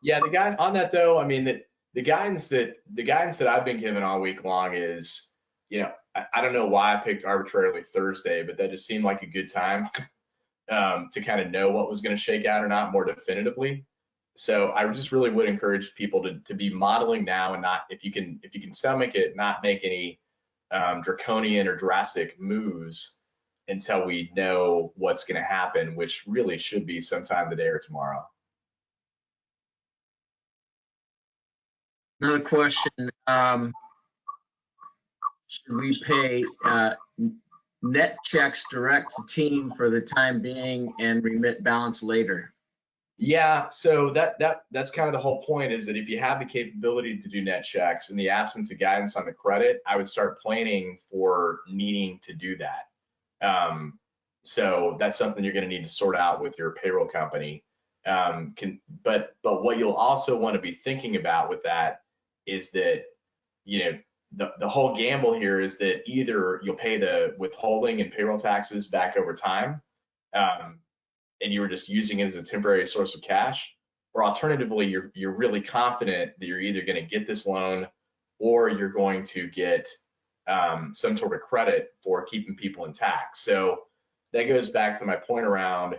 Yeah, the guy on that though, I mean, the guidance that I've been given all week long is, you know, I don't know why I picked arbitrarily Thursday, but that just seemed like a good time to kind of know what was going to shake out or not more definitively. So I just really would encourage people to be modeling now, and not, if you can stomach it, not make any draconian or drastic moves until we know what's going to happen, which really should be sometime today or tomorrow. Another question. Should we pay net checks direct to team for the time being and remit balance later? Yeah, so that's kind of the whole point, is that if you have the capability to do net checks, in the absence of guidance on the credit, I would start planning for needing to do that. So that's something you're going to need to sort out with your payroll company. But what you'll also want to be thinking about with that is that, you know, the whole gamble here is that either you'll pay the withholding and payroll taxes back over time, and you were just using it as a temporary source of cash, or alternatively, you're really confident that you're either going to get this loan or you're going to get some sort of credit for keeping people intact. So that goes back to my point around,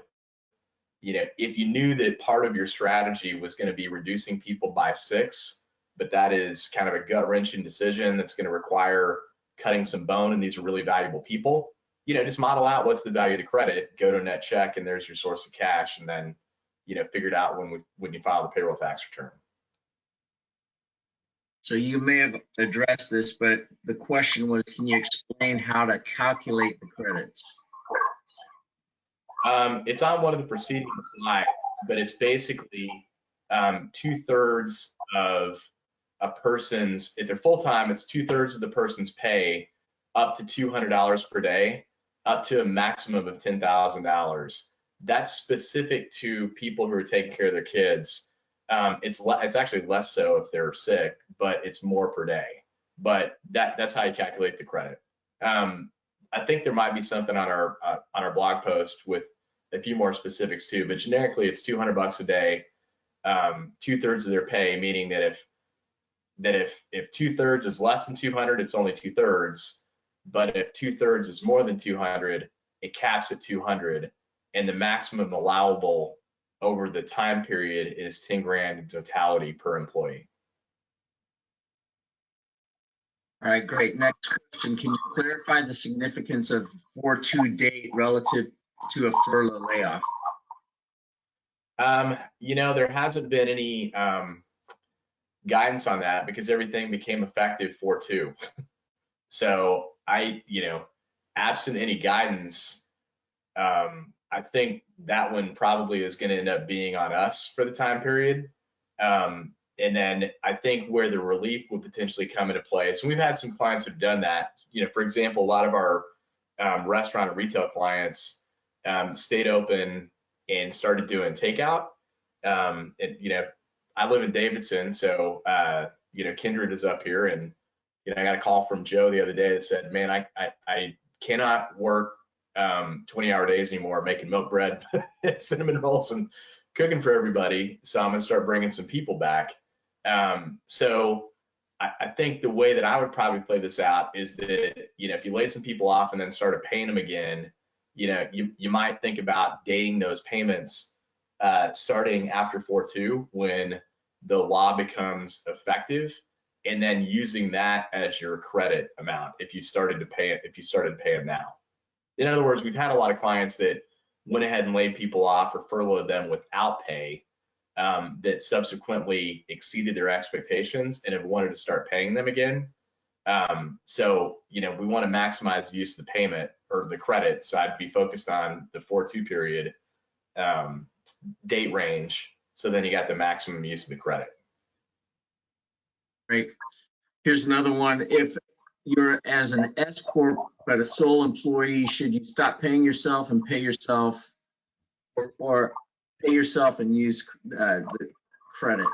you know, if you knew that part of your strategy was going to be reducing people by 6, but that is kind of a gut-wrenching decision that's going to require cutting some bone, and these are really valuable people, you know, just model out what's the value of the credit, go to a net check, and there's your source of cash, and then, you know, figure it out when you file the payroll tax return. So you may have addressed this, but the question was, can you explain how to calculate the credits? It's on one of the preceding slides, but it's basically 2/3 of a person's, if they're full-time, it's 2/3 of the person's pay up to $200 per day, up to a maximum of $10,000. That's specific to people who are taking care of their kids. It's actually less so if they're sick, but it's more per day. But that's how you calculate the credit. I think there might be something on our blog post with a few more specifics too, but generically it's $200 a day, 2/3 of their pay, meaning that if 2/3 is less than 200, it's only 2/3, but if 2/3 is more than 200, it caps at 200, and the maximum allowable over the time period is 10 grand in totality per employee. All right, great. Next question. Can you clarify the significance of 4/2 date relative to a furlough layoff? There hasn't been any guidance on that because everything became effective 4/2. So absent any guidance, I think that one probably is going to end up being on us for the time period. And then I think where the relief would potentially come into place, and we've had some clients that have done that. For example, a lot of our restaurant and retail clients stayed open and started doing takeout. I live in Davidson, so Kindred is up here, and I got a call from Joe the other day that said, "Man, I cannot work 20-hour days anymore, making milk bread, cinnamon rolls, and cooking for everybody. So I'm gonna start bringing some people back." So I think the way that I would probably play this out is that if you laid some people off and then started paying them again, you might think about dating those payments starting after 4/2 when the law becomes effective, and then using that as your credit amount if you started to pay them now. In other words, we've had a lot of clients that went ahead and laid people off or furloughed them without pay, that subsequently exceeded their expectations and have wanted to start paying them again. So we want to maximize the use of the payment or the credit. So I'd be focused on the 4/2 period date range. So then you got the maximum use of the credit. Great. Here's another one. If you're as an S Corp but a sole employee, should you stop paying yourself and pay yourself, or pay yourself and use the credit?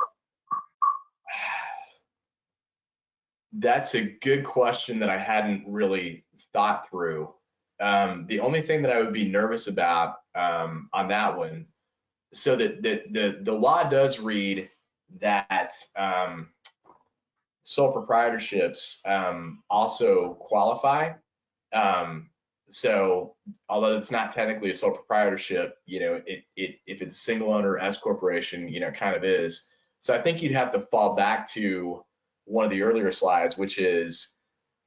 That's a good question that I hadn't really thought through. The only thing that I would be nervous about on that one, so that the law does read that sole proprietorships also qualify. So although it's not technically a sole proprietorship, if it's a single owner S corporation, it kind of is. So I think you'd have to fall back to one of the earlier slides, which is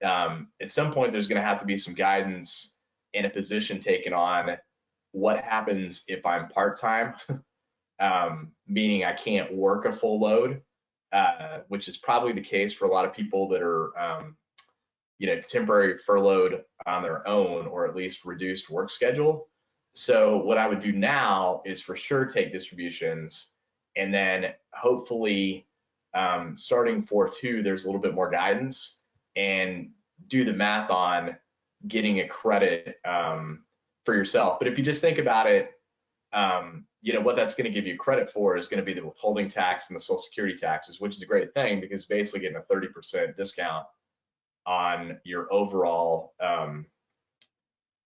at some point there's going to have to be some guidance and a position taken on what happens if I'm part-time, meaning I can't work a full load, which is probably the case for a lot of people that are temporary furloughed on their own, or at least reduced work schedule. So what I would do now is for sure take distributions, and then hopefully starting 4/2, there's a little bit more guidance, and do the math on getting a credit for yourself. But if you just think about it, what that's going to give you credit for is going to be the withholding tax and the Social Security taxes, which is a great thing because basically getting a 30% discount on your overall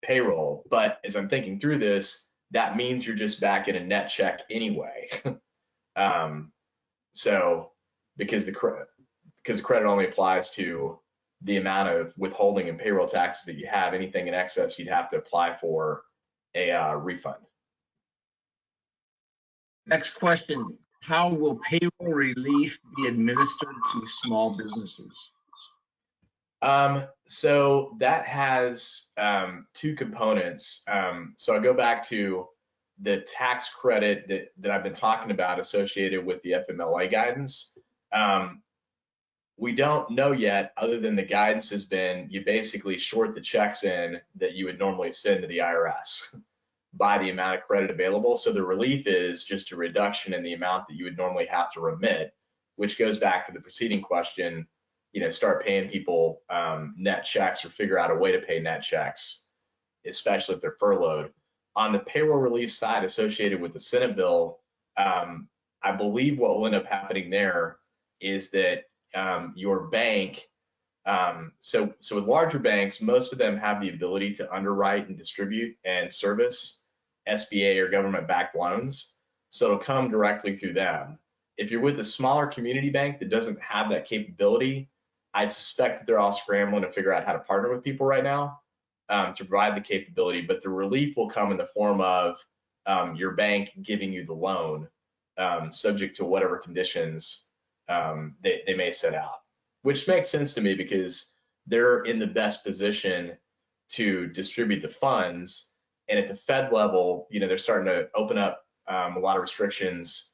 payroll. But as I'm thinking through this, that means you're just back in a net check anyway. So because the credit only applies to the amount of withholding and payroll taxes that you have, anything in excess, you'd have to apply for a refund. Next question. How will payroll relief be administered to small businesses? So that has two components. So I go back to the tax credit that I've been talking about associated with the FMLA guidance. We don't know yet, other than the guidance has been you basically short the checks in that you would normally send to the IRS by the amount of credit available. So the relief is just a reduction in the amount that you would normally have to remit, which goes back to the preceding question, start paying people net checks or figure out a way to pay net checks, especially if they're furloughed. On the payroll relief side associated with the Senate bill, I believe what will end up happening there is that your bank, so with larger banks, most of them have the ability to underwrite and distribute and service SBA or government-backed loans. So it'll come directly through them. If you're with a smaller community bank that doesn't have that capability, I'd suspect that they're all scrambling to figure out how to partner with people right now to provide the capability. But the relief will come in the form of your bank giving you the loan, subject to whatever conditions they may set out, which makes sense to me because they're in the best position to distribute the funds. And at the Fed level, they're starting to open up a lot of restrictions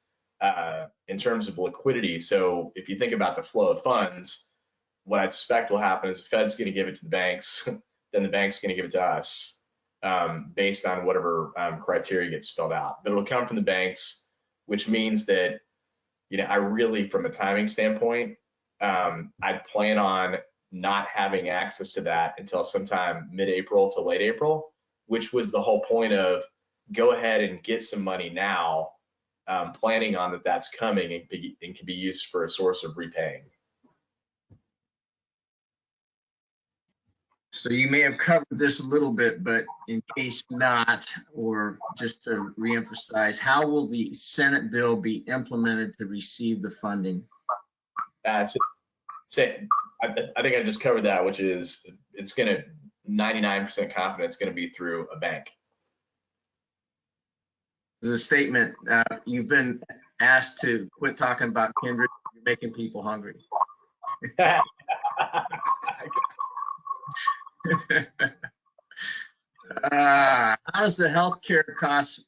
in terms of liquidity. So if you think about the flow of funds, what I suspect will happen is the Fed's going to give it to the banks, then the bank's going to give it to us based on whatever criteria gets spelled out. But it'll come from the banks, which means that, I really, from a timing standpoint, I'd plan on not having access to that until sometime mid-April to late April, which was the whole point of go ahead and get some money now, planning on that that's coming and can be used for a source of repaying. So you may have covered this a little bit, but in case not, or just to reemphasize, how will the Senate bill be implemented to receive the funding? I think I just covered that, which is it's going to 99% confident it's going to be through a bank. There's a statement, you've been asked to quit talking about Kindred, you're making people hungry. How does the healthcare costs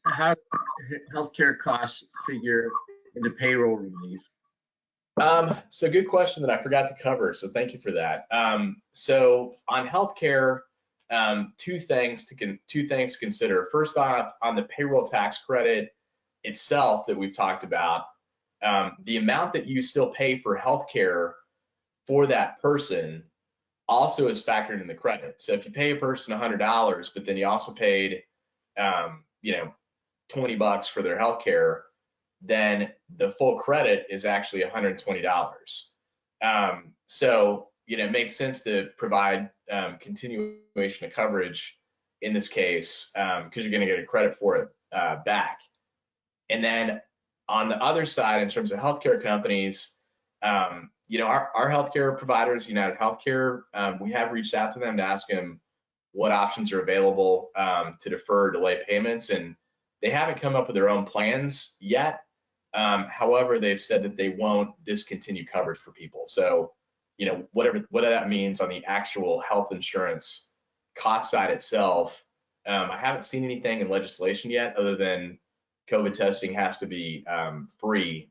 figure into payroll relief? So good question that I forgot to cover. So thank you for that. So on healthcare, two things to consider. First off, on the payroll tax credit itself that we've talked about, the amount that you still pay for healthcare for that person also is factored in the credit. So if you pay a person $100, but then you also paid, $20 for their healthcare, then the full credit is actually $120. So, it makes sense to provide continuation of coverage in this case because you're going to get a credit for it back. And then on the other side, in terms of healthcare companies, our healthcare providers, United Healthcare, we have reached out to them to ask them what options are available to defer or delay payments, and they haven't come up with their own plans yet. However, they've said that they won't discontinue coverage for people. So, whatever that means on the actual health insurance cost side itself, I haven't seen anything in legislation yet other than COVID testing has to be free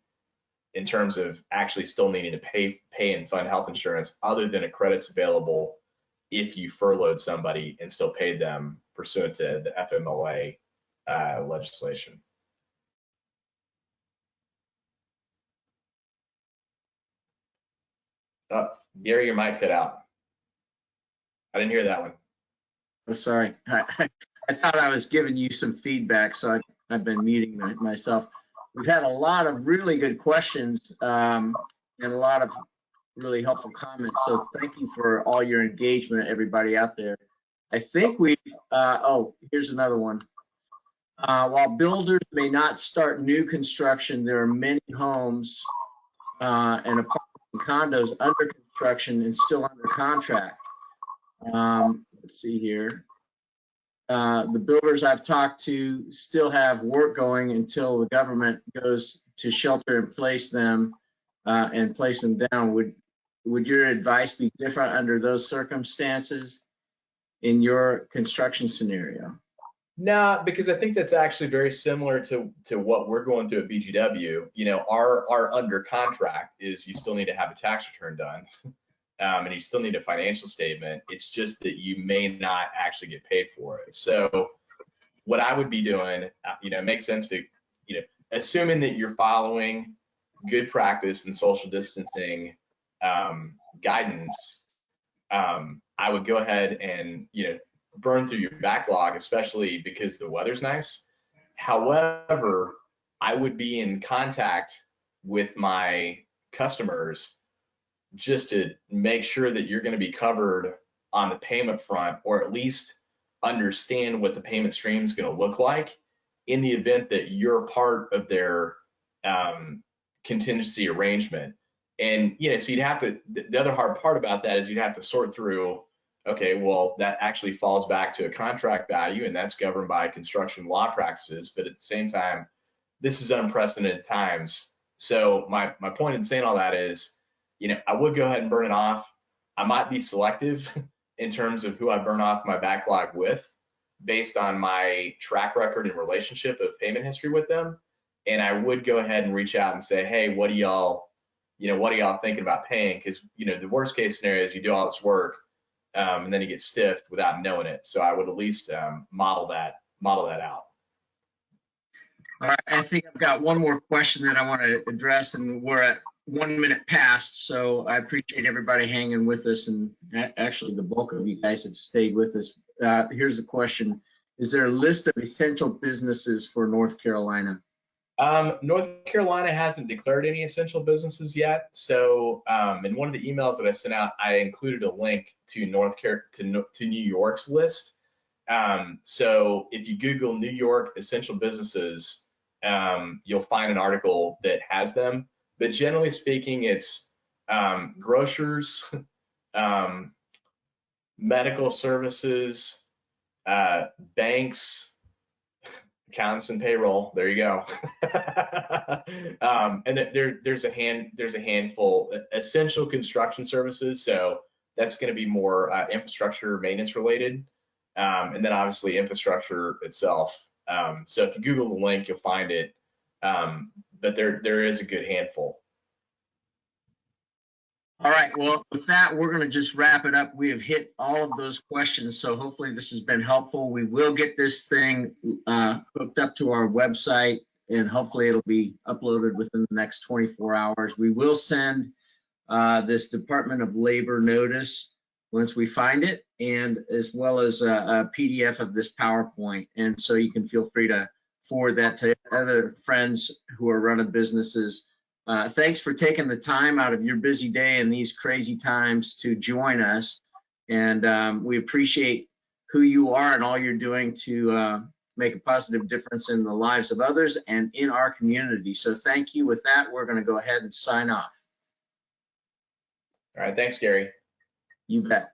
in terms of actually still needing to pay and fund health insurance, other than a credit's available if you furloughed somebody and still paid them pursuant to the FMLA legislation. Oh, Gary, your mic cut out. I didn't hear that one. Oh, sorry. I thought I was giving you some feedback, so I've been muting myself. We've had a lot of really good questions and a lot of really helpful comments. So thank you for all your engagement, everybody out there. I think we've, here's another one. While builders may not start new construction, there are many homes and apartments and condos under construction and still under contract. Let's see here. The builders I've talked to still have work going until the government goes to shelter in place them and place them down. Would your advice be different under those circumstances in your construction scenario? No, because I think that's actually very similar to what we're going through at BGW. Our under contract is you still need to have a tax return done. And you still need a financial statement. It's just that you may not actually get paid for it. So what I would be doing, it makes sense to, assuming that you're following good practice and social distancing guidance, I would go ahead and, burn through your backlog, especially because the weather's nice. However, I would be in contact with my customers just to make sure that you're going to be covered on the payment front, or at least understand what the payment stream is going to look like in the event that you're part of their contingency arrangement. And so you'd have to, the other hard part about that is you'd have to sort through, okay, well, that actually falls back to a contract value, and that's governed by construction law practices. But at the same time, this is unprecedented times. So my point in saying all that is, I would go ahead and burn it off. I might be selective in terms of who I burn off my backlog with, based on my track record and relationship of payment history with them. And I would go ahead and reach out and say, hey, what are y'all thinking about paying? Because the worst case scenario is you do all this work and then you get stiffed without knowing it. So I would at least model that out. All right, I think I've got one more question that I want to address, and we're at 1 minute past, so I appreciate everybody hanging with us, and actually the bulk of you guys have stayed with us. Here's the question. Is there a list of essential businesses for North Carolina? North Carolina hasn't declared any essential businesses yet. So in one of the emails that I sent out, I included a link to New York's list. So if you Google New York essential businesses, you'll find an article that has them. But generally speaking, it's grocers, medical services, banks, accountants and payroll. There you go. And there's a handful. Essential construction services. So that's going to be more infrastructure maintenance related, and then obviously infrastructure itself. So if you Google the link, you'll find it. But there is a good handful. All right, well, with that, we're going to just wrap it up. We have hit all of those questions, so hopefully this has been helpful. We will get this thing hooked up to our website, and hopefully it'll be uploaded within the next 24 hours. We will send this Department of Labor notice once we find it, and as well as a PDF of this PowerPoint. And so you can feel free to forward that to other friends who are running businesses. Thanks for taking the time out of your busy day in these crazy times to join us. And we appreciate who you are and all you're doing to make a positive difference in the lives of others and in our community. So thank you. With that, we're going to go ahead and sign off. All right. Thanks, Gary. You bet.